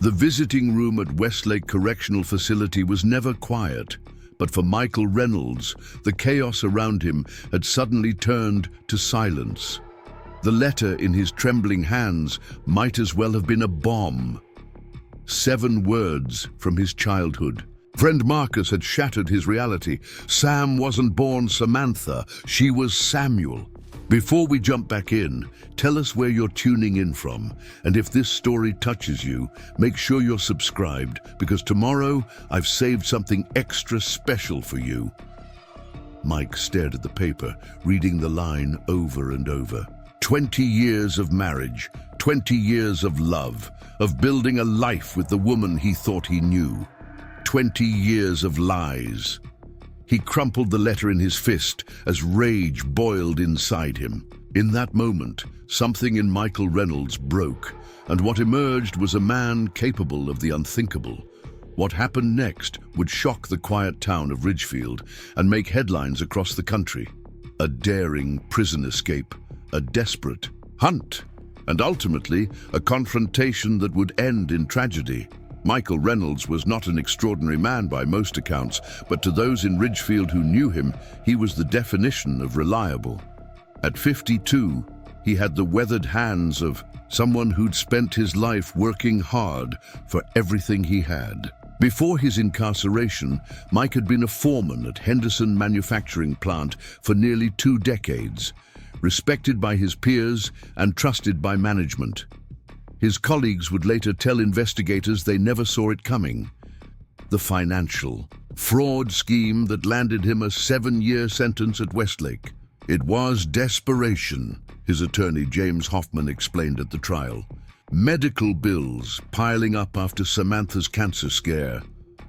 The visiting room at Westlake Correctional Facility was never quiet, but for Michael Reynolds, the chaos around him had suddenly turned to silence. The letter in his trembling hands might as well have been a bomb. 7 words from his childhood. Friend Marcus had shattered his reality. Sam wasn't born Samantha, she was Samuel. Before we jump back in, tell us where you're tuning in from, and if this story touches you, make sure you're subscribed, because tomorrow I've saved something extra special for you. Mike stared at the paper, reading the line over and over. 20 years of marriage, 20 years of love, of building a life with the woman he thought he knew. 20 years of lies. He crumpled the letter in his fist as rage boiled inside him. In that moment, something in Michael Reynolds broke, and what emerged was a man capable of the unthinkable. What happened next would shock the quiet town of Ridgefield and make headlines across the country. A daring prison escape, a desperate hunt, and ultimately a confrontation that would end in tragedy. Michael Reynolds was not an extraordinary man by most accounts, but to those in Ridgefield who knew him, he was the definition of reliable. At 52, he had the weathered hands of someone who'd spent his life working hard for everything he had. Before his incarceration, Mike had been a foreman at Henderson Manufacturing Plant for nearly 2 decades, respected by his peers and trusted by management. His colleagues would later tell investigators they never saw it coming. The financial fraud scheme that landed him a 7-year sentence at Westlake. It was desperation, his attorney James Hoffman explained at the trial. Medical bills piling up after Samantha's cancer scare.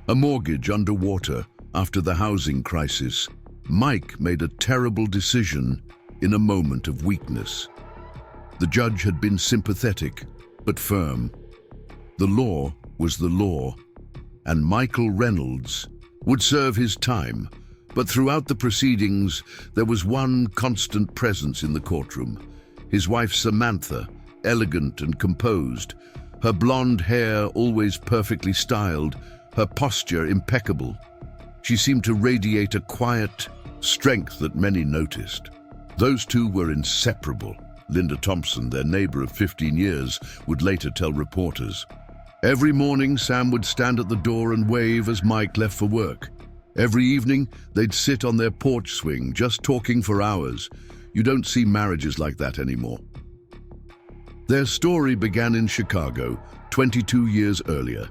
A mortgage underwater after the housing crisis. Mike made a terrible decision in a moment of weakness. The judge had been sympathetic, but firm. The law was the law, and Michael Reynolds would serve his time, but throughout the proceedings there was one constant presence in the courtroom. His wife Samantha, elegant and composed, her blonde hair always perfectly styled, her posture impeccable. She seemed to radiate a quiet strength that many noticed. Those two were inseparable. Linda Thompson, their neighbor of 15 years, would later tell reporters. Every morning, Sam would stand at the door and wave as Mike left for work. Every evening, they'd sit on their porch swing, just talking for hours. You don't see marriages like that anymore. Their story began in Chicago, 22 years earlier.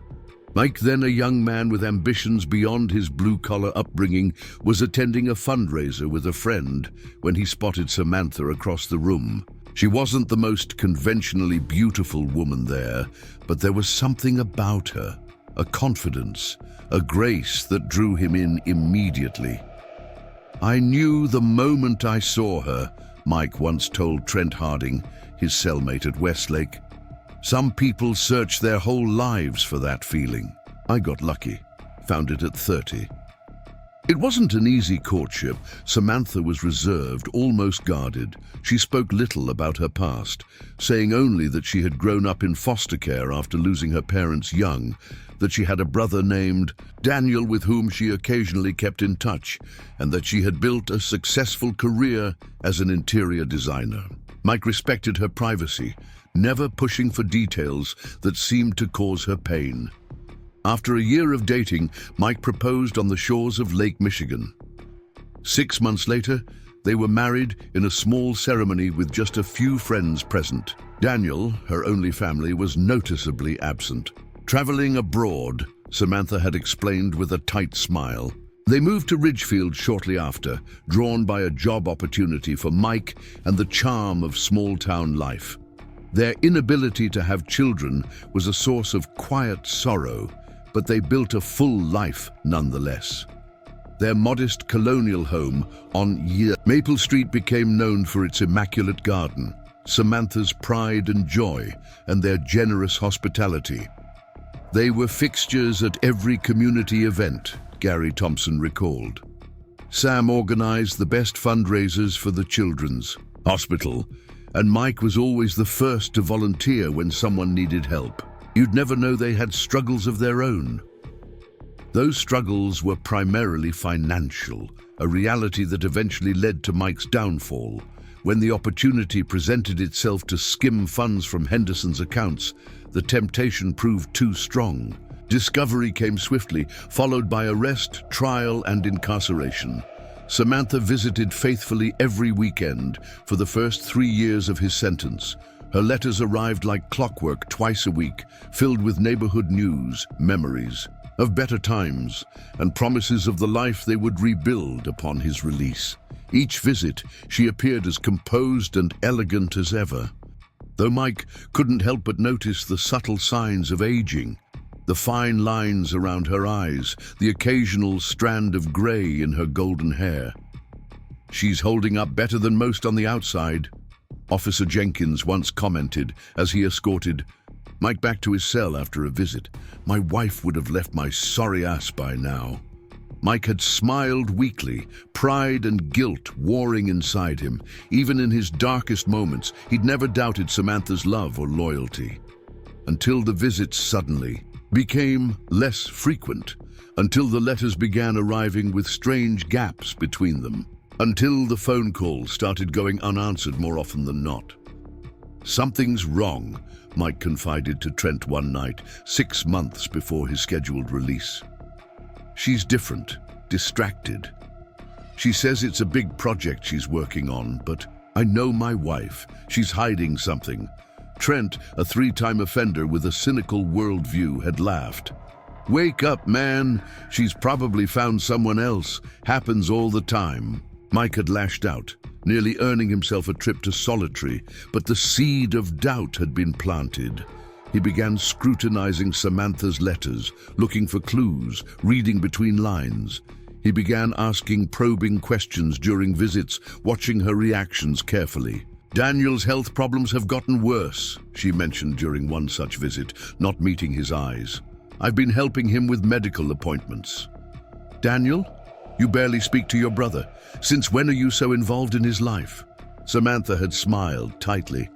Mike, then a young man with ambitions beyond his blue-collar upbringing, was attending a fundraiser with a friend when he spotted Samantha across the room. She wasn't the most conventionally beautiful woman there, but there was something about her, a confidence, a grace that drew him in immediately. "I knew the moment I saw her," Mike once told Trent Harding, his cellmate at Westlake. "Some people search their whole lives for that feeling. I got lucky, found it at 30. It wasn't an easy courtship. Samantha was reserved, almost guarded. She spoke little about her past, saying only that she had grown up in foster care after losing her parents young, that she had a brother named Daniel with whom she occasionally kept in touch, and that she had built a successful career as an interior designer. Mike respected her privacy, never pushing for details that seemed to cause her pain. After a year of dating, Mike proposed on the shores of Lake Michigan. 6 months later, they were married in a small ceremony with just a few friends present. Daniel, her only family, was noticeably absent. Traveling abroad, Samantha had explained with a tight smile. They moved to Ridgefield shortly after, drawn by a job opportunity for Mike and the charm of small-town life. Their inability to have children was a source of quiet sorrow, but they built a full life nonetheless. Their modest colonial home on Maple Street became known for its immaculate garden, Samantha's pride and joy, and their generous hospitality. They were fixtures at every community event, Gary Thompson recalled. Sam organized the best fundraisers for the Children's Hospital, and Mike was always the first to volunteer when someone needed help. You'd never know they had struggles of their own. Those struggles were primarily financial, a reality that eventually led to Mike's downfall. When the opportunity presented itself to skim funds from Henderson's accounts, the temptation proved too strong. Discovery came swiftly, followed by arrest, trial, and incarceration. Samantha visited faithfully every weekend for the first 3 years of his sentence. Her letters arrived like clockwork twice a week, filled with neighborhood news, memories of better times, and promises of the life they would rebuild upon his release. Each visit, she appeared as composed and elegant as ever. Though Mike couldn't help but notice the subtle signs of aging, the fine lines around her eyes, the occasional strand of gray in her golden hair. "She's holding up better than most on the outside," Officer Jenkins once commented as he escorted Mike back to his cell after a visit. "My wife would have left my sorry ass by now." Mike had smiled weakly, pride and guilt warring inside him. Even in his darkest moments, he'd never doubted Samantha's love or loyalty. Until the visits suddenly became less frequent, until the letters began arriving with strange gaps between them, until the phone calls started going unanswered more often than not. "Something's wrong," Mike confided to Trent one night, 6 months before his scheduled release. "She's different, distracted. She says it's a big project she's working on, but I know my wife. She's hiding something." Trent, a 3-time offender with a cynical worldview, had laughed. "Wake up, man. She's probably found someone else. Happens all the time." Mike had lashed out, nearly earning himself a trip to solitary, but the seed of doubt had been planted. He began scrutinizing Samantha's letters, looking for clues, reading between lines. He began asking probing questions during visits, watching her reactions carefully. "Daniel's health problems have gotten worse," she mentioned during one such visit, not meeting his eyes. "I've been helping him with medical appointments." "Daniel? You barely speak to your brother. Since when are you so involved in his life?" Samantha had smiled tightly.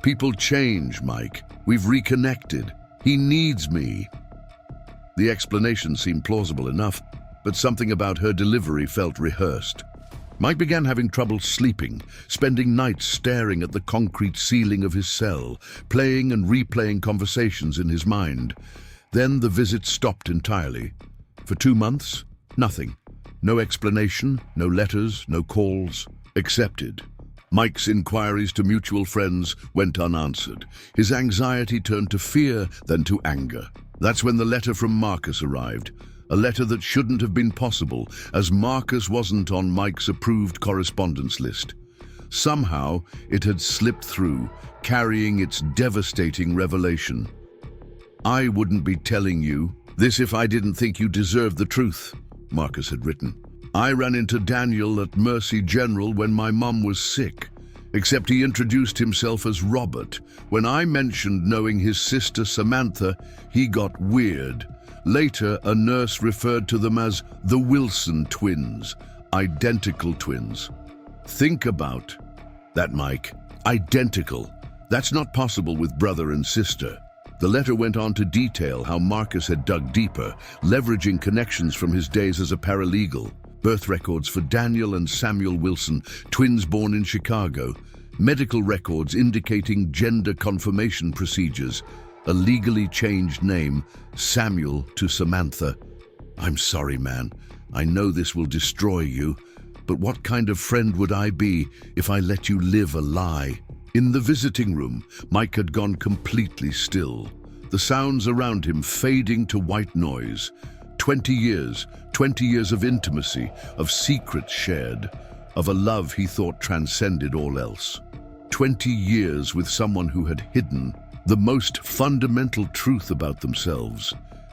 "People change, Mike. We've reconnected. He needs me." The explanation seemed plausible enough, but something about her delivery felt rehearsed. Mike began having trouble sleeping, spending nights staring at the concrete ceiling of his cell, playing and replaying conversations in his mind. Then the visits stopped entirely. For 2 months, nothing. No explanation, no letters, no calls. Accepted. Mike's inquiries to mutual friends went unanswered. His anxiety turned to fear, then to anger. That's when the letter from Marcus arrived. A letter that shouldn't have been possible, as Marcus wasn't on Mike's approved correspondence list. Somehow, it had slipped through, carrying its devastating revelation. "I wouldn't be telling you this if I didn't think you deserved the truth," Marcus had written. "I ran into Daniel at Mercy General when my mum was sick, except he introduced himself as Robert. When I mentioned knowing his sister Samantha, he got weird. Later, a nurse referred to them as the Wilson twins, identical twins." Think about that, Mike. Identical. That's not possible with brother and sister. The letter went on to detail how Marcus had dug deeper, leveraging connections from his days as a paralegal. Birth records for Daniel and Samuel Wilson, twins born in Chicago. Medical records indicating gender confirmation procedures. A legally changed name, Samuel to Samantha. "I'm sorry, man. I know this will destroy you, but what kind of friend would I be if I let you live a lie?" In the visiting room, Mike had gone completely still, the sounds around him fading to white noise. 20 years of intimacy, of secrets shared, of a love he thought transcended all else. 20 years with someone who had hidden the most fundamental truth about themselves.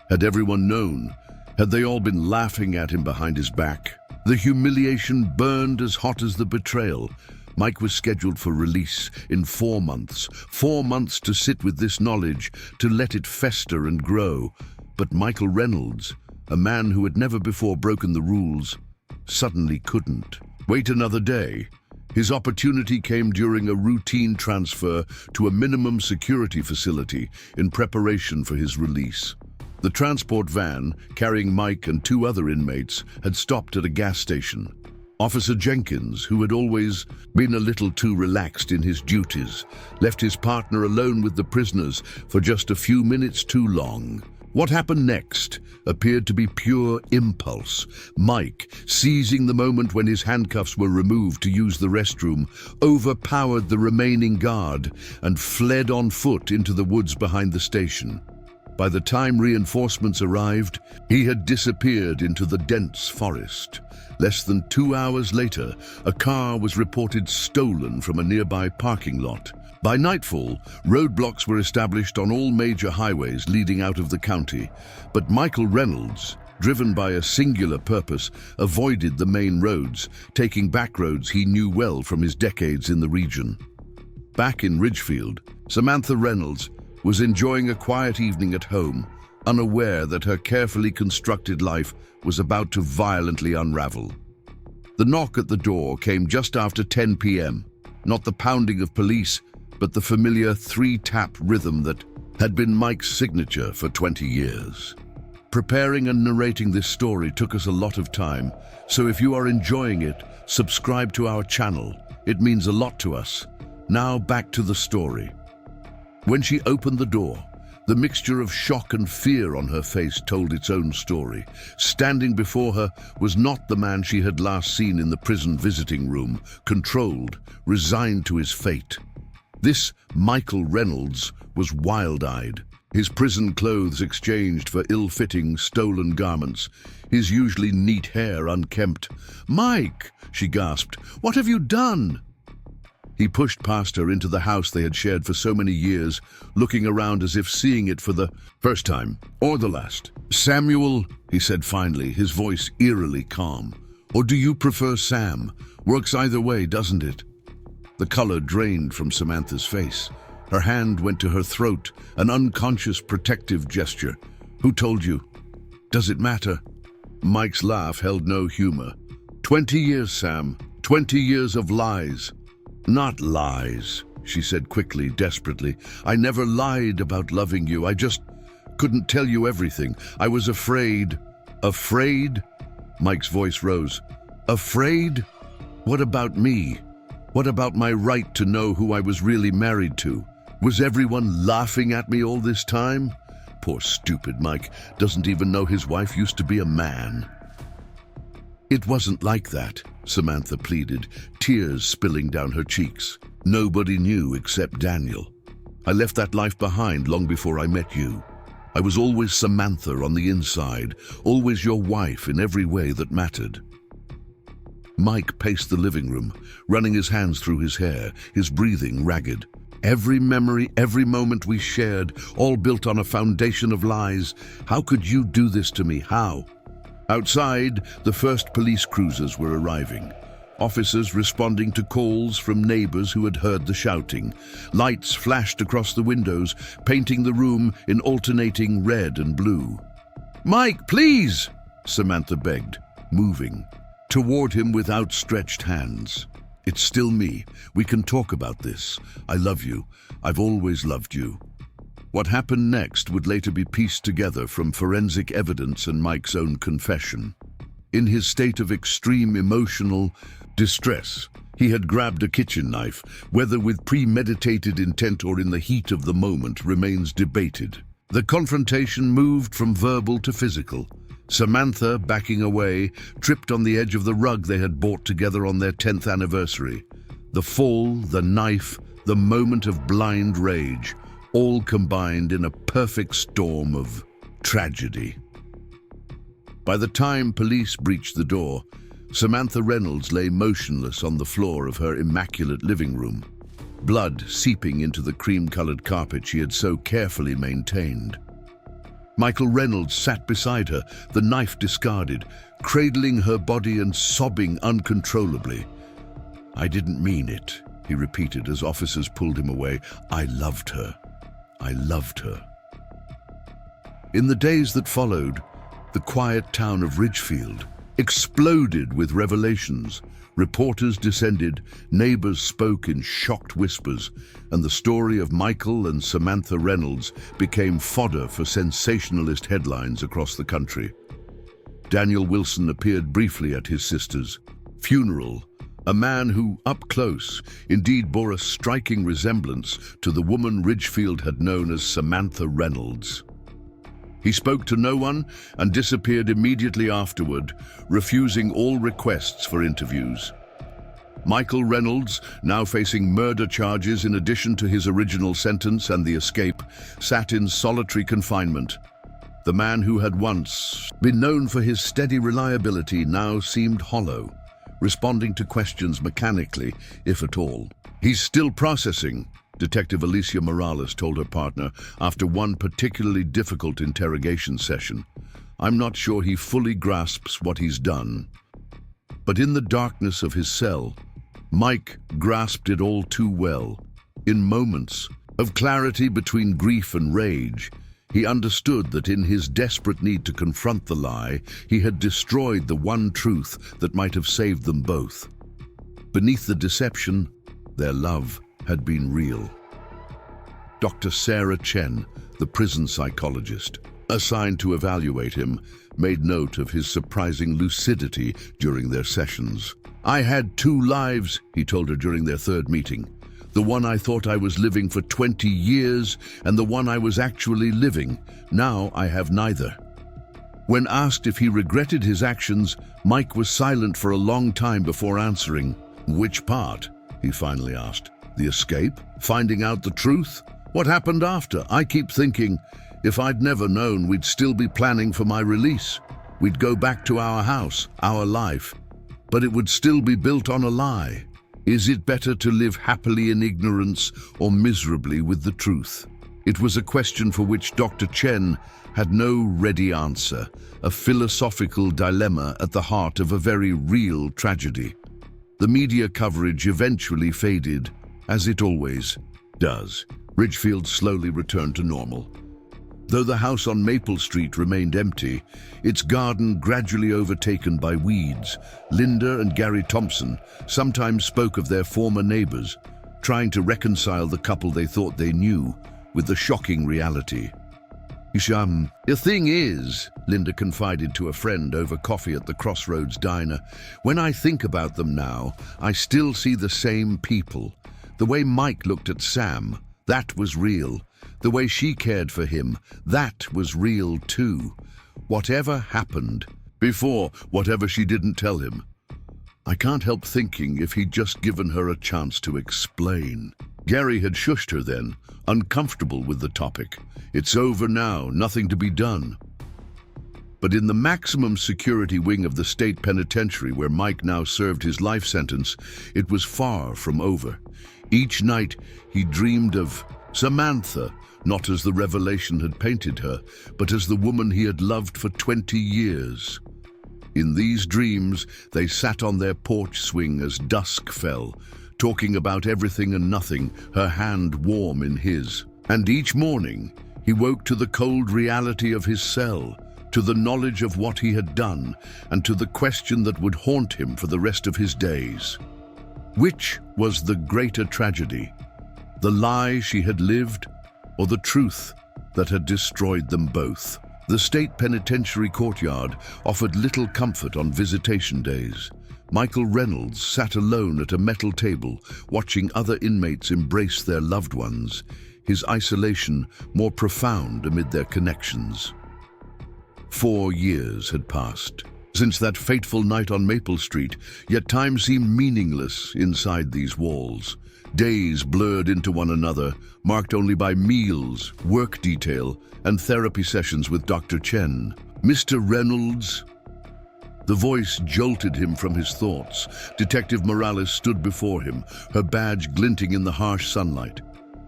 Had everyone known? Had they all been laughing at him behind his back? The humiliation burned as hot as the betrayal. Mike was scheduled for release in 4 months. 4 months to sit with this knowledge, to let it fester and grow. But Michael Reynolds, a man who had never before broken the rules, suddenly couldn't. Wait another day. His opportunity came during a routine transfer to a minimum security facility in preparation for his release. The transport van, carrying Mike and two other inmates, had stopped at a gas station. Officer Jenkins, who had always been a little too relaxed in his duties, left his partner alone with the prisoners for just a few minutes too long. What happened next appeared to be pure impulse. Mike, seizing the moment when his handcuffs were removed to use the restroom, overpowered the remaining guard and fled on foot into the woods behind the station. By the time reinforcements arrived, he had disappeared into the dense forest. Less than 2 hours later, a car was reported stolen from a nearby parking lot. By nightfall, roadblocks were established on all major highways leading out of the county, but Michael Reynolds, driven by a singular purpose, avoided the main roads, taking back roads he knew well from his decades in the region. Back in Ridgefield, Samantha Reynolds was enjoying a quiet evening at home, unaware that her carefully constructed life was about to violently unravel. The knock at the door came just after 10 p.m., not the pounding of police, but the familiar three-tap rhythm that had been Mike's signature for 20 years. Preparing and narrating this story took us a lot of time, so if you are enjoying it, subscribe to our channel. It means a lot to us. Now back to the story. When she opened the door, the mixture of shock and fear on her face told its own story. Standing before her was not the man she had last seen in the prison visiting room, controlled, resigned to his fate. This Michael Reynolds was wild-eyed, his prison clothes exchanged for ill-fitting, stolen garments, his usually neat hair unkempt. "Mike," she gasped, "what have you done?" He pushed past her into the house they had shared for so many years, looking around as if seeing it for the first time, or the last. "Samuel," he said finally, his voice eerily calm. "Or do you prefer Sam? Works either way, doesn't it?" The color drained from Samantha's face. Her hand went to her throat, an unconscious protective gesture. "Who told you? Does it matter?" Mike's laugh held no humor. 20 years, Sam. 20 years of lies." "Not lies," she said quickly, desperately. "I never lied about loving you. I just couldn't tell you everything. I was afraid." "Afraid?" Mike's voice rose. "Afraid? What about me? What about my right to know who I was really married to? Was everyone laughing at me all this time? Poor stupid Mike doesn't even know his wife used to be a man." "It wasn't like that," Samantha pleaded, tears spilling down her cheeks. "Nobody knew except Daniel. I left that life behind long before I met you. I was always Samantha on the inside, always your wife in every way that mattered." Mike paced the living room, running his hands through his hair, his breathing ragged. "Every memory, every moment we shared, all built on a foundation of lies. How could you do this to me? How?" Outside, the first police cruisers were arriving. Officers responding to calls from neighbors who had heard the shouting. Lights flashed across the windows, painting the room in alternating red and blue. "Mike, please!" Samantha begged, moving toward him with outstretched hands. "It's still me. We can talk about this. I love you. I've always loved you." What happened next would later be pieced together from forensic evidence and Mike's own confession. In his state of extreme emotional distress, he had grabbed a kitchen knife. Whether with premeditated intent or in the heat of the moment remains debated. The confrontation moved from verbal to physical. Samantha, backing away, tripped on the edge of the rug they had bought together on their 10th anniversary. The fall, the knife, the moment of blind rage, all combined in a perfect storm of tragedy. By the time police breached the door, Samantha Reynolds lay motionless on the floor of her immaculate living room, blood seeping into the cream-colored carpet she had so carefully maintained. Michael Reynolds sat beside her, the knife discarded, cradling her body and sobbing uncontrollably. "I didn't mean it," he repeated as officers pulled him away. "I loved her. I loved her." In the days that followed, the quiet town of Ridgefield exploded with revelations Reporters descended, neighbors spoke in shocked whispers, and the story of Michael and Samantha Reynolds became fodder for sensationalist headlines across the country. Daniel Wilson appeared briefly at his sister's funeral, a man who, up close, indeed bore a striking resemblance to the woman Ridgefield had known as Samantha Reynolds. He spoke to no one and disappeared immediately afterward, refusing all requests for interviews. Michael Reynolds, now facing murder charges in addition to his original sentence and the escape, sat in solitary confinement. The man who had once been known for his steady reliability now seemed hollow, responding to questions mechanically, if at all. "He's still processing," Detective Alicia Morales told her partner after one particularly difficult interrogation session. "I'm not sure he fully grasps what he's done." But in the darkness of his cell, Mike grasped it all too well. In moments of clarity between grief and rage, he understood that in his desperate need to confront the lie, he had destroyed the one truth that might have saved them both. Beneath the deception, their love had been real. Dr. Sarah Chen, the prison psychologist, assigned to evaluate him, made note of his surprising lucidity during their sessions. "I had two lives," he told her during their third meeting. "The one I thought I was living for 20 years and the one I was actually living. Now I have neither." When asked if he regretted his actions, Mike was silent for a long time before answering. "Which part?" he finally asked. "The escape? Finding out the truth? What happened after? I keep thinking, if I'd never known, we'd still be planning for my release. We'd go back to our house, our life, but it would still be built on a lie. Is it better to live happily in ignorance or miserably with the truth?" It was a question for which Dr. Chen had no ready answer, a philosophical dilemma at the heart of a very real tragedy. The media coverage eventually faded, as it always does. Ridgefield slowly returned to normal. Though the house on Maple Street remained empty, its garden gradually overtaken by weeds, Linda and Gary Thompson sometimes spoke of their former neighbors, trying to reconcile the couple they thought they knew with the shocking reality. "The thing is," Linda confided to a friend over coffee at the Crossroads diner, "when I think about them now, I still see the same people. The way Mike looked at Sam, that was real. The way she cared for him, that was real too. Whatever happened before, whatever she didn't tell him. I can't help thinking if he'd just given her a chance to explain." Gary had shushed her then, uncomfortable with the topic. "It's over now, nothing to be done." But in the maximum security wing of the state penitentiary where Mike now served his life sentence, it was far from over. Each night he dreamed of Samantha, not as the revelation had painted her, but as the woman he had loved for 20 years. In these dreams, they sat on their porch swing as dusk fell, talking about everything and nothing, her hand warm in his. And each morning, he woke to the cold reality of his cell, to the knowledge of what he had done, and to the question that would haunt him for the rest of his days. Which was the greater tragedy? The lie she had lived, or the truth that had destroyed them both? The state penitentiary courtyard offered little comfort on visitation days. Michael Reynolds sat alone at a metal table, watching other inmates embrace their loved ones, his isolation more profound amid their connections. 4 years had passed since that fateful night on Maple Street, yet time seemed meaningless inside these walls. Days blurred into one another, marked only by meals, work detail, and therapy sessions with Dr. Chen. "Mr. Reynolds?" The voice jolted him from his thoughts. Detective Morales stood before him, her badge glinting in the harsh sunlight.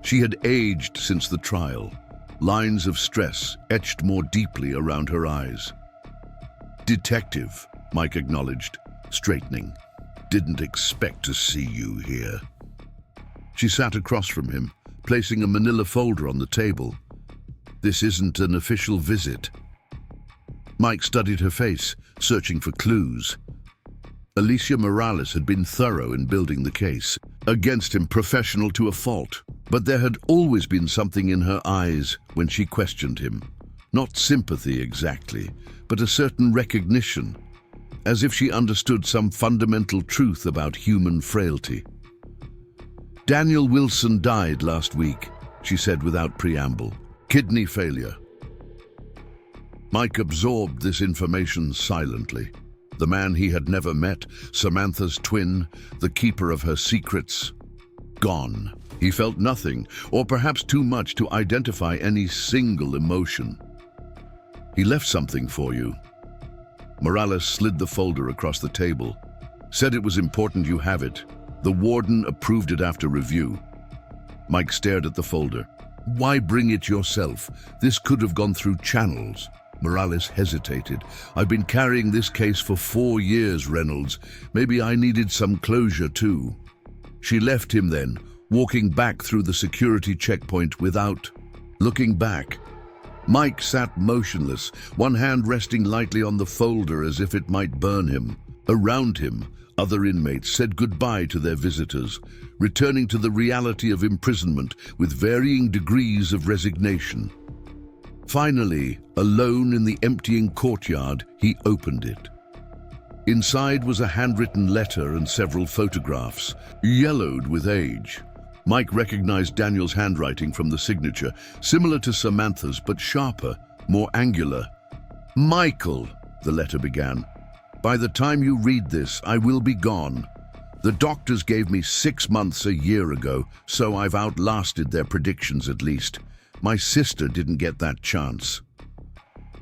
She had aged since the trial, lines of stress etched more deeply around her eyes. "Detective," Mike acknowledged, straightening. "Didn't expect to see you here." She sat across from him, placing a manila folder on the table. "This isn't an official visit." Mike studied her face, searching for clues. Alicia Morales had been thorough in building the case, against him, professional to a fault. But there had always been something in her eyes when she questioned him. Not sympathy exactly, but a certain recognition, as if she understood some fundamental truth about human frailty. "Daniel Wilson died last week," she said without preamble. "Kidney failure." Mike absorbed this information silently. The man he had never met, Samantha's twin, the keeper of her secrets, gone. He felt nothing, or perhaps too much to identify any single emotion. "He left something for you." Morales slid the folder across the table. "Said it was important you have it. The warden approved it after review." Mike stared at the folder. "Why bring it yourself? This could have gone through channels." Morales hesitated. "I've been carrying this case for 4 years, Reynolds. Maybe I needed some closure too." She left him then, walking back through the security checkpoint without looking back. Mike sat motionless, one hand resting lightly on the folder as if it might burn him. Around him, other inmates said goodbye to their visitors, returning to the reality of imprisonment with varying degrees of resignation. Finally, alone in the emptying courtyard, he opened it. Inside was a handwritten letter and several photographs, yellowed with age. Mike recognized Daniel's handwriting from the signature, similar to Samantha's but sharper, more angular. "Michael," the letter began, "by the time you read this, I will be gone. The doctors gave me 6 months a year ago, so I've outlasted their predictions at least. My sister didn't get that chance."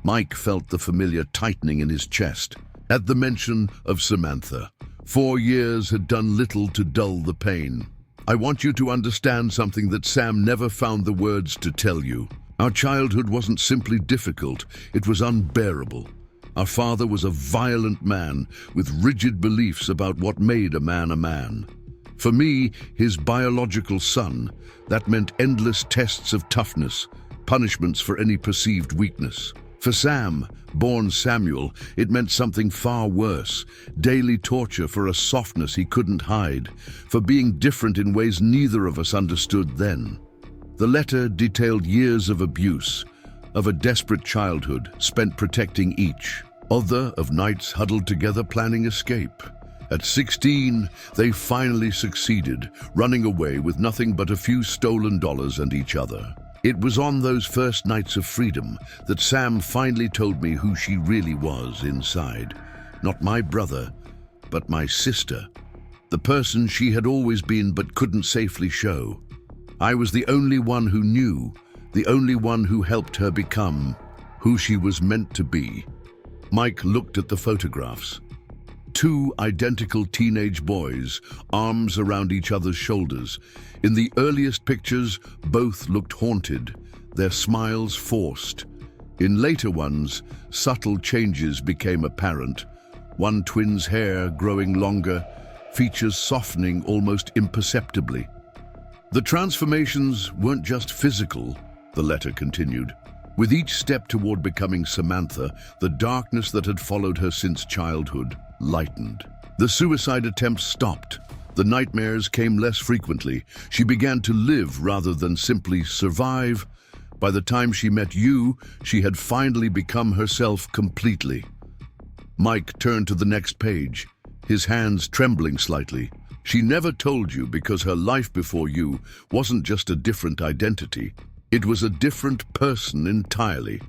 Mike felt the familiar tightening in his chest at the mention of Samantha. 4 years had done little to dull the pain. "I want you to understand something that Sam never found the words to tell you. Our childhood wasn't simply difficult, it was unbearable. Our father was a violent man with rigid beliefs about what made a man a man. For me, his biological son, that meant endless tests of toughness, punishments for any perceived weakness. For Sam, born Samuel, it meant something far worse, daily torture for a softness he couldn't hide, for being different in ways neither of us understood then." The letter detailed years of abuse, of a desperate childhood spent protecting each other, of nights huddled together planning escape. At 16, they finally succeeded, running away with nothing but a few stolen dollars and each other. It was on those first nights of freedom that Sam finally told me who she really was inside. Not my brother, but my sister. The person she had always been but couldn't safely show. I was the only one who knew, the only one who helped her become who she was meant to be. Mike looked at the photographs. 2 identical teenage boys, arms around each other's shoulders. In the earliest pictures, both looked haunted, their smiles forced. In later ones, subtle changes became apparent. One twin's hair growing longer, features softening almost imperceptibly. "The transformations weren't just physical," the letter continued. "With each step toward becoming Samantha, the darkness that had followed her since childhood lightened. The suicide attempts stopped. The nightmares came less frequently. She began to live rather than simply survive. By the time she met you, she had finally become herself completely." Mike turned to the next page, his hands trembling slightly. "She never told you because her life before you wasn't just a different identity. It was a different person entirely,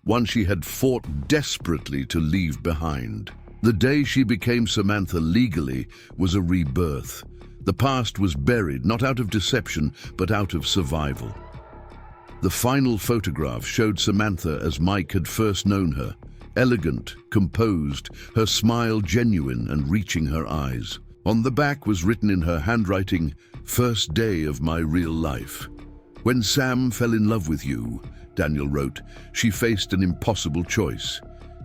one she had fought desperately to leave behind. The day she became Samantha legally was a rebirth. The past was buried, not out of deception, but out of survival." The final photograph showed Samantha as Mike had first known her. Elegant, composed, her smile genuine and reaching her eyes. On the back was written in her handwriting, "First day of my real life." "When Sam fell in love with you," Daniel wrote, "she faced an impossible choice.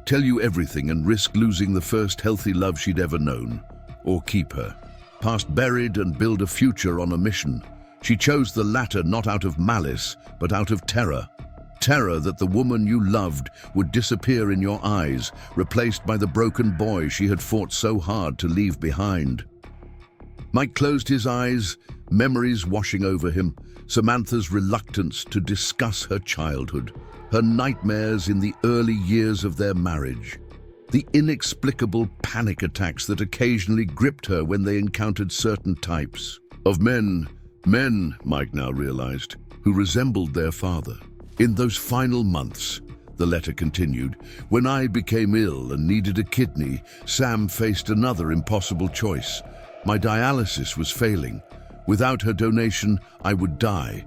Tell you everything and risk losing the first healthy love she'd ever known, or keep her. Past buried and build a future on a mission. She chose the latter not out of malice, but out of terror. terror that the woman you loved would disappear in your eyes, replaced by the broken boy she had fought so hard to leave behind. Mike closed his eyes, memories washing over him, Samantha's reluctance to discuss her childhood, her nightmares in the early years of their marriage, the inexplicable panic attacks that occasionally gripped her when they encountered certain types of men, Mike now realized, who resembled their father. In those final months, the letter continued, when I became ill and needed a kidney, Sam faced another impossible choice. My dialysis was failing. Without her donation, I would die.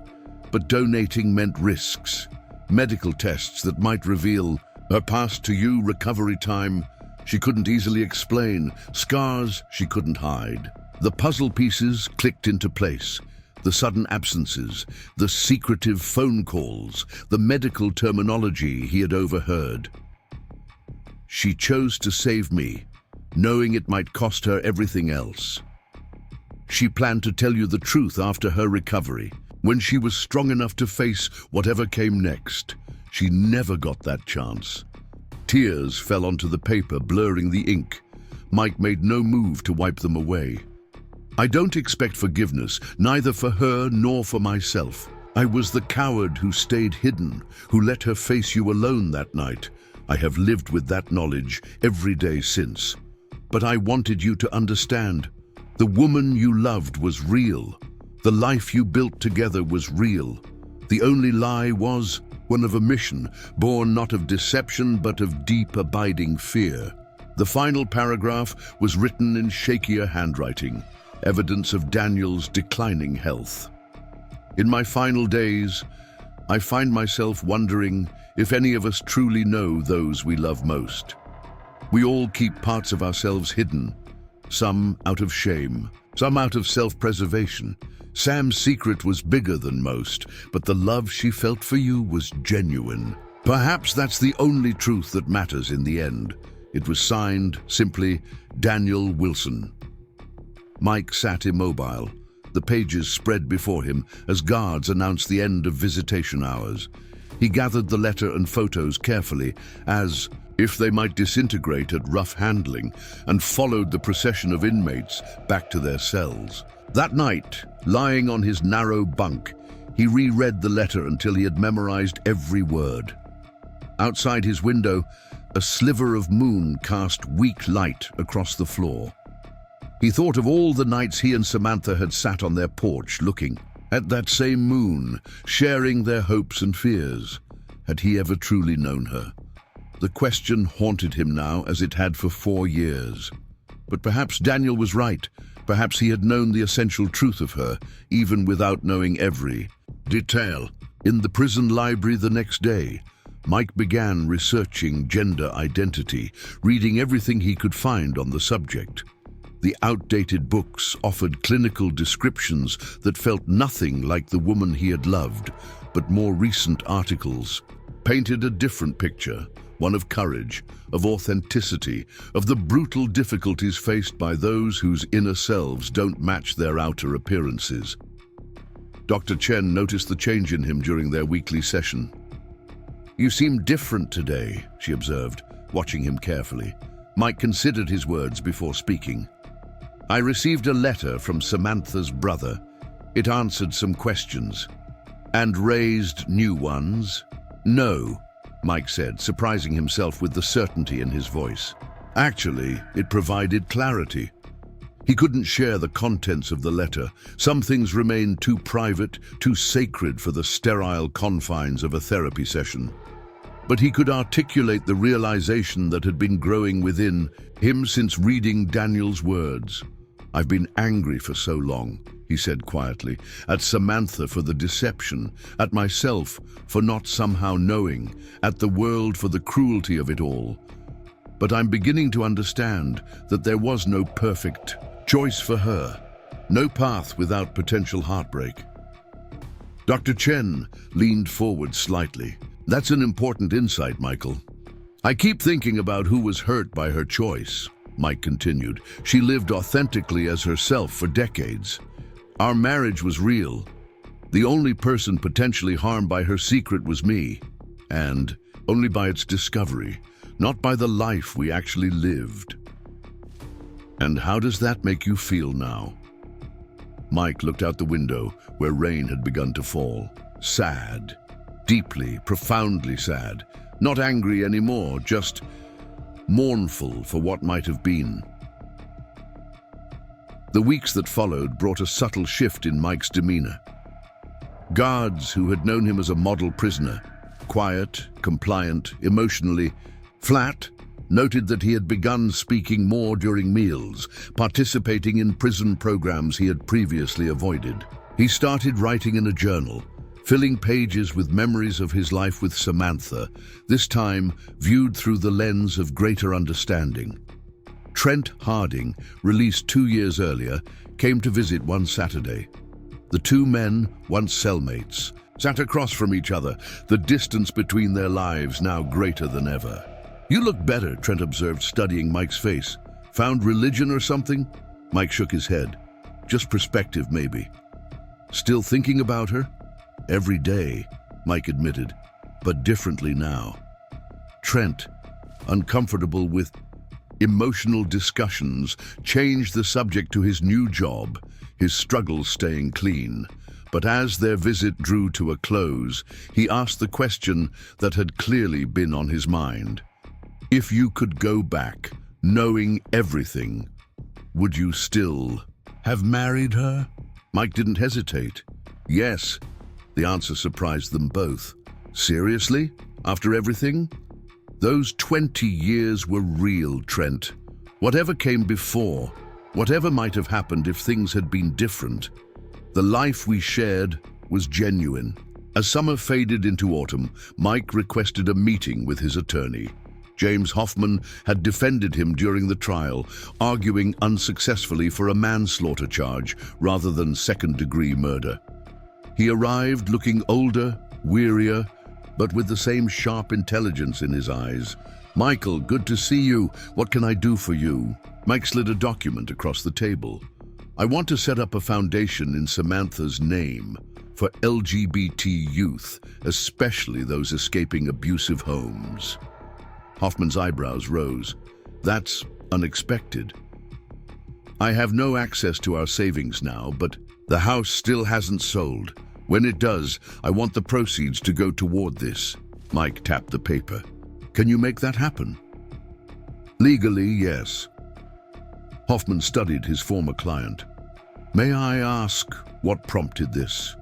But donating meant risks, medical tests that might reveal her past to you, recovery time she couldn't easily explain, scars she couldn't hide. The puzzle pieces clicked into place. The sudden absences, the secretive phone calls, the medical terminology he had overheard. She chose to save me, knowing it might cost her everything else. She planned to tell you the truth after her recovery, when she was strong enough to face whatever came next. She never got that chance. Tears fell onto the paper, blurring the ink. Mike made no move to wipe them away. I don't expect forgiveness, neither for her nor for myself. I was the coward who stayed hidden, who let her face you alone that night. I have lived with that knowledge every day since. But I wanted you to understand. The woman you loved was real. The life you built together was real. The only lie was one of omission, born not of deception but of deep, abiding fear. The final paragraph was written in shakier handwriting, evidence of Daniel's declining health. In my final days, I find myself wondering if any of us truly know those we love most. We all keep parts of ourselves hidden, some out of shame, some out of self-preservation. Sam's secret was bigger than most, but the love she felt for you was genuine. Perhaps that's the only truth that matters in the end. It was signed simply Daniel Wilson. Mike sat immobile, the pages spread before him as guards announced the end of visitation hours. He gathered the letter and photos carefully, as if they might disintegrate at rough handling, and followed the procession of inmates back to their cells. That night, lying on his narrow bunk, he reread the letter until he had memorized every word. Outside his window, a sliver of moon cast weak light across the floor. He thought of all the nights he and Samantha had sat on their porch looking at that same moon, sharing their hopes and fears. Had he ever truly known her? The question haunted him now as it had for 4 years. But perhaps Daniel was right. Perhaps he had known the essential truth of her, even without knowing every detail. In the prison library the next day, Mike began researching gender identity, reading everything he could find on the subject. The outdated books offered clinical descriptions that felt nothing like the woman he had loved, but more recent articles painted a different picture, one of courage, of authenticity, of the brutal difficulties faced by those whose inner selves don't match their outer appearances. Dr. Chen noticed the change in him during their weekly session. "You seem different today," she observed, watching him carefully. Mike considered his words before speaking. "I received a letter from Samantha's brother. It answered some questions." "And raised new ones?" "No," Mike said, surprising himself with the certainty in his voice. "Actually, it provided clarity." He couldn't share the contents of the letter. Some things remained too private, too sacred for the sterile confines of a therapy session. But he could articulate the realization that had been growing within him since reading Daniel's words. "I've been angry for so long," he said quietly, "at Samantha for the deception, at myself for not somehow knowing, at the world for the cruelty of it all. But I'm beginning to understand that there was no perfect choice for her, no path without potential heartbreak." Dr. Chen leaned forward slightly. "That's an important insight, Michael. I keep thinking about who was hurt by her choice," Mike continued. "She lived authentically as herself for decades. Our marriage was real. The only person potentially harmed by her secret was me. and only by its discovery, not by the life we actually lived. And how does that make you feel now? Mike looked out the window where rain had begun to fall. Sad. Deeply, profoundly sad. Not angry anymore, just mournful for what might have been. The weeks that followed brought a subtle shift in Mike's demeanor. Guards who had known him as a model prisoner, quiet, compliant, emotionally flat, noted that he had begun speaking more during meals, participating in prison programs he had previously avoided. He started writing in a journal, filling pages with memories of his life with Samantha, this time viewed through the lens of greater understanding. Trent Harding, released 2 years earlier, came to visit one Saturday. The two men, once cellmates, sat across from each other, the distance between their lives now greater than ever. "You look better," Trent observed, studying Mike's face. "Found religion or something?" Mike shook his head. "Just perspective, maybe." "Still thinking about her?" "Every day," Mike admitted, "but differently now." Trent, uncomfortable with emotional discussions, changed the subject to his new job, his struggles staying clean. But as their visit drew to a close, he asked the question that had clearly been on his mind. If you could go back, knowing everything, would you still have married her? Mike didn't hesitate. Yes. The answer surprised them both. Seriously? After everything? Those 20 years were real, Trent. Whatever came before, whatever might have happened if things had been different, the life we shared was genuine. As summer faded into autumn, Mike requested a meeting with his attorney. James Hoffman had defended him during the trial, arguing unsuccessfully for a manslaughter charge rather than second-degree murder. He arrived looking older, wearier, but with the same sharp intelligence in his eyes. "Michael, good to see you. What can I do for you?" Mike slid a document across the table. "I want to set up a foundation in Samantha's name for LGBT youth, especially those escaping abusive homes." Hoffman's eyebrows rose. "That's unexpected. I have no access to our savings now, but the house still hasn't sold. When it does, I want the proceeds to go toward this." Mike tapped the paper. "Can you make that happen?" "Legally, yes." Hoffman studied his former client. "May I ask what prompted this?"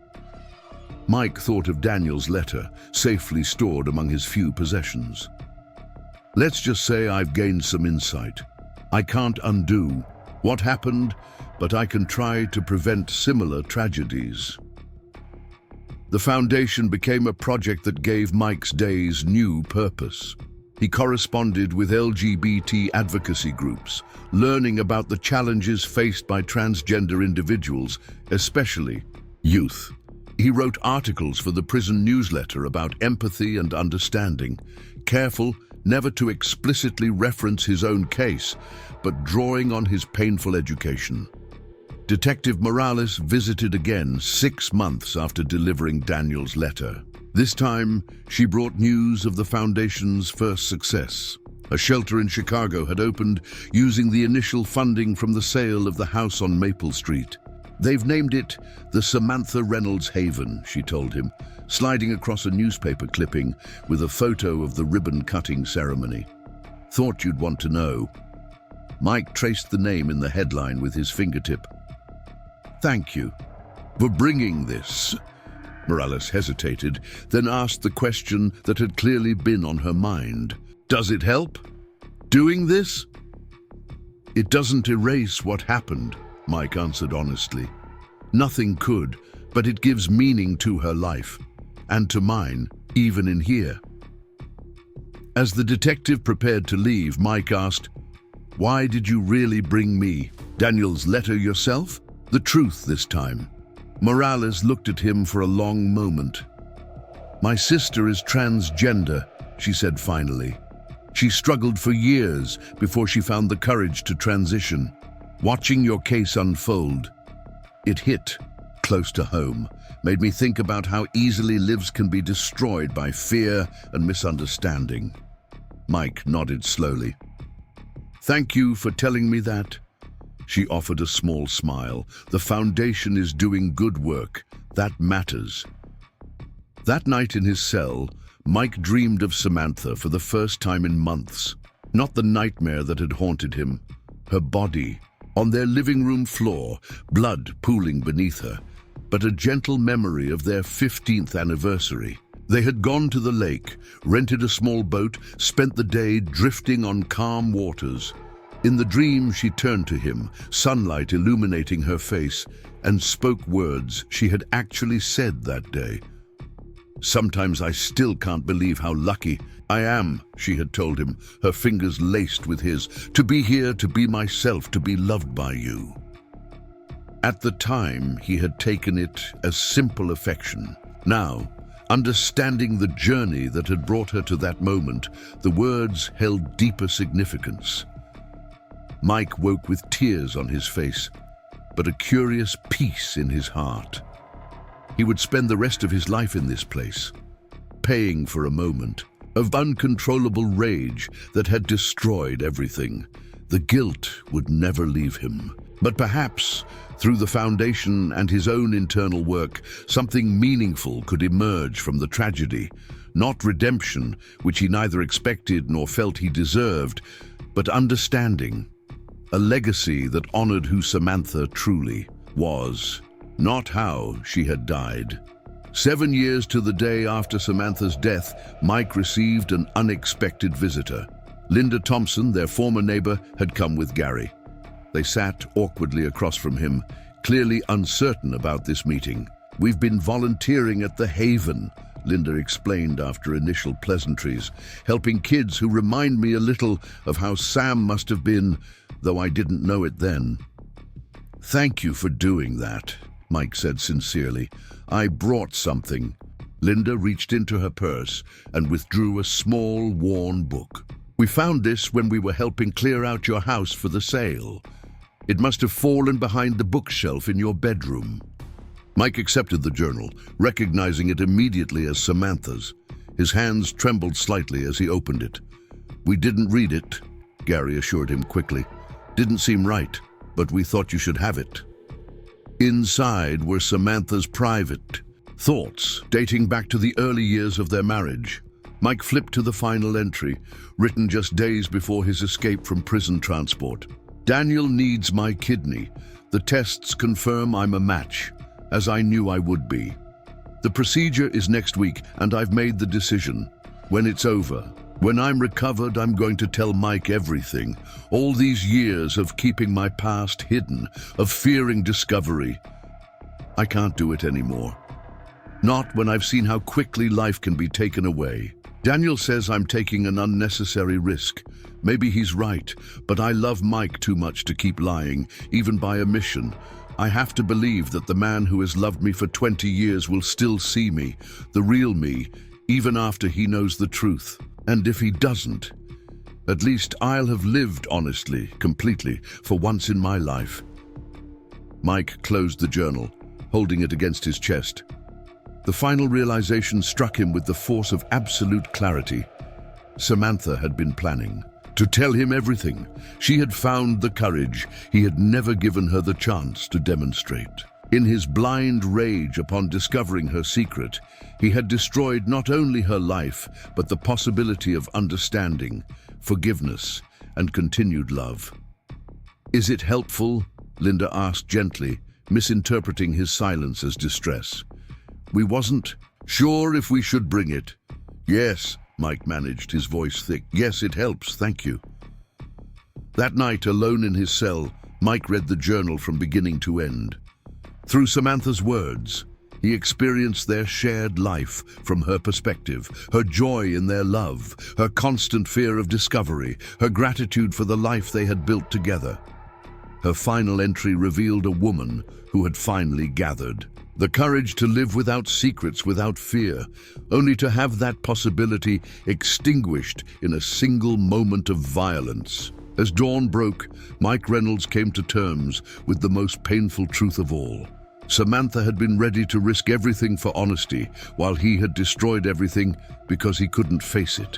Mike thought of Daniel's letter, safely stored among his few possessions. "Let's just say I've gained some insight. I can't undo what happened, but I can try to prevent similar tragedies." The foundation became a project that gave Mike's days new purpose. He corresponded with LGBT advocacy groups, learning about the challenges faced by transgender individuals, especially youth. He wrote articles for the prison newsletter about empathy and understanding, careful never to explicitly reference his own case, but drawing on his painful education. Detective Morales visited again 6 months after delivering Daniel's letter. This time, she brought news of the Foundation's first success. A shelter in Chicago had opened using the initial funding from the sale of the house on Maple Street. "They've named it the Samantha Reynolds Haven," she told him, sliding across a newspaper clipping with a photo of the ribbon-cutting ceremony. "Thought you'd want to know." Mike traced the name in the headline with his fingertip. "Thank you for bringing this." Morales hesitated, then asked the question that had clearly been on her mind. "Does it help? Doing this?" "It doesn't erase what happened," Mike answered honestly. "Nothing could, but it gives meaning to her life, and to mine, even in here." As the detective prepared to leave, Mike asked, "Why did you really bring me? Daniel's letter yourself?" "The truth this time." Morales looked at him for a long moment. "My sister is transgender," she said finally. "She struggled for years before she found the courage to transition. Watching your case unfold, it hit close to home. made me think about how easily lives can be destroyed by fear and misunderstanding. Mike nodded slowly. Thank you for telling me that. She offered a small smile. The foundation is doing good work. That matters. That night in his cell, Mike dreamed of Samantha for the first time in months. Not the nightmare that had haunted him. Her body, on their living room floor, blood pooling beneath her, but a gentle memory of their 15th anniversary. They had gone to the lake, rented a small boat, spent the day drifting on calm waters. In the dream, she turned to him, sunlight illuminating her face, and spoke words she had actually said that day. Sometimes I still can't believe how lucky I am, she had told him, her fingers laced with his, to be here, to be myself, to be loved by you. At the time, he had taken it as simple affection. Now, understanding the journey that had brought her to that moment, the words held deeper significance. Mike woke with tears on his face, but a curious peace in his heart. He would spend the rest of his life in this place, paying for a moment of uncontrollable rage that had destroyed everything. The guilt would never leave him. But perhaps, through the foundation and his own internal work, something meaningful could emerge from the tragedy. Not redemption, which he neither expected nor felt he deserved, but understanding. A legacy that honored who Samantha truly was, not how she had died. 7 years to the day after Samantha's death, Mike received an unexpected visitor. Linda Thompson, their former neighbor, had come with Gary. They sat awkwardly across from him, clearly uncertain about this meeting. We've been volunteering at the Haven, Linda explained after initial pleasantries, helping kids who remind me a little of how Sam must have been, though I didn't know it then. Thank you for doing that, Mike said sincerely. I brought something. Linda reached into her purse and withdrew a small, worn book. We found this when we were helping clear out your house for the sale. It must have fallen behind the bookshelf in your bedroom. Mike accepted the journal, recognizing it immediately as Samantha's. His hands trembled slightly as he opened it. We didn't read it, Gary assured him quickly. Didn't seem right, but we thought you should have it. Inside were Samantha's private thoughts, dating back to the early years of their marriage. Mike flipped to the final entry, written just days before his escape from prison transport. Daniel needs my kidney. The tests confirm I'm a match, as I knew I would be. The procedure is next week, and I've made the decision. When it's over, when I'm recovered, I'm going to tell Mike everything. All these years of keeping my past hidden, of fearing discovery. I can't do it anymore. Not when I've seen how quickly life can be taken away. Daniel says I'm taking an unnecessary risk. Maybe he's right, but I love Mike too much to keep lying, even by omission. I have to believe that the man who has loved me for 20 years will still see me, the real me, even after he knows the truth. And if he doesn't, at least I'll have lived honestly, completely, for once in my life. Mike closed the journal, holding it against his chest. The final realization struck him with the force of absolute clarity. Samantha had been planning to tell him everything. She had found the courage he had never given her the chance to demonstrate. In his blind rage upon discovering her secret, he had destroyed not only her life, but the possibility of understanding, forgiveness, and continued love. Is it helpful? Linda asked gently, misinterpreting his silence as distress. We wasn't sure if we should bring it. Yes, Mike managed, his voice thick. Yes, it helps, thank you. That night, alone in his cell, Mike read the journal from beginning to end. Through Samantha's words, he experienced their shared life from her perspective, her joy in their love, her constant fear of discovery, her gratitude for the life they had built together. Her final entry revealed a woman who had finally gathered the courage to live without secrets, without fear, only to have that possibility extinguished in a single moment of violence. As dawn broke, Mike Reynolds came to terms with the most painful truth of all. Samantha had been ready to risk everything for honesty, while he had destroyed everything because he couldn't face it.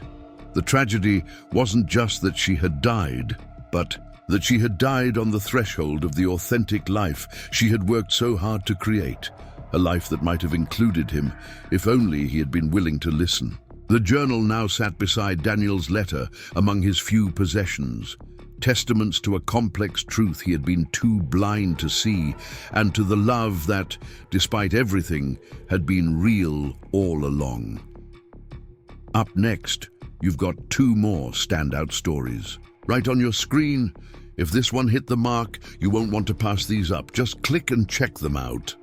The tragedy wasn't just that she had died, but that she had died on the threshold of the authentic life she had worked so hard to create, a life that might have included him if only he had been willing to listen. The journal now sat beside Daniel's letter among his few possessions, testaments to a complex truth he had been too blind to see, and to the love that, despite everything, had been real all along. Up next, you've got two more standout stories. Right on your screen. If this one hit the mark, you won't want to pass these up. Just click and check them out.